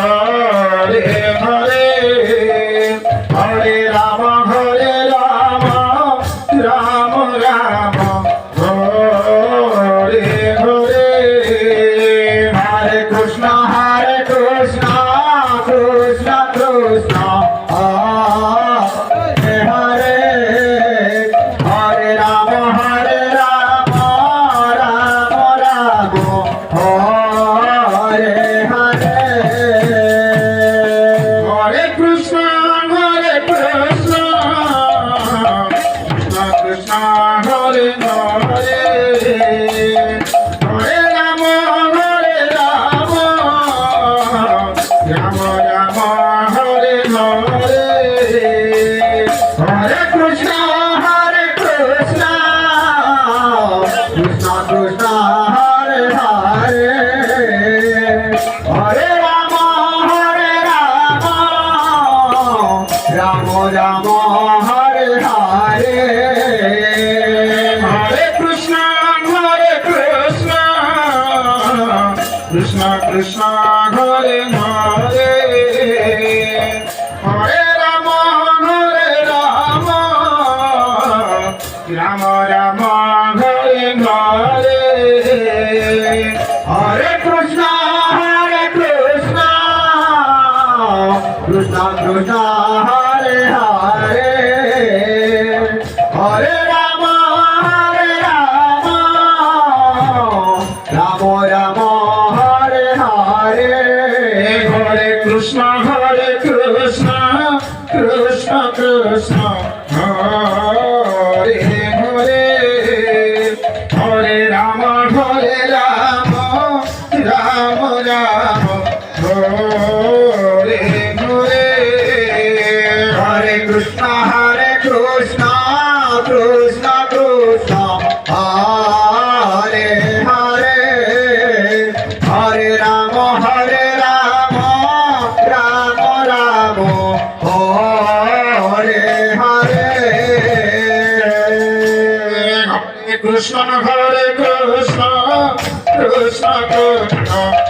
Hare Hare Ram Ram Ram Hare Hare Hare Krishna Krishna Krishna Hare Hare Hare Ram Ram Ram Hare Hare Hare Krishna Krishna Krishna Hare Hare Hare Ram Ram Ram Hare Hare Hare Krishna Krishna Krishna Hare Hare Hare Ram Ram Ram Hare Hare Hare Krishna Krishna Krishna Hare Hare Hare Ram Ram Ram Hare Hare Hare Krishna Krishna Krishna Hare Hare Hare Ram Ram Ram Hare Hare Hare Krishna Krishna Krishna Krishna Hare Hare Hare Ram Ram Ram Hare Hare Hare Krishna Krishna Krishna Krishna Hare Hare Hare Ram Ram Ram Hare Hare Hare Krishna Krishna Krishna Krishna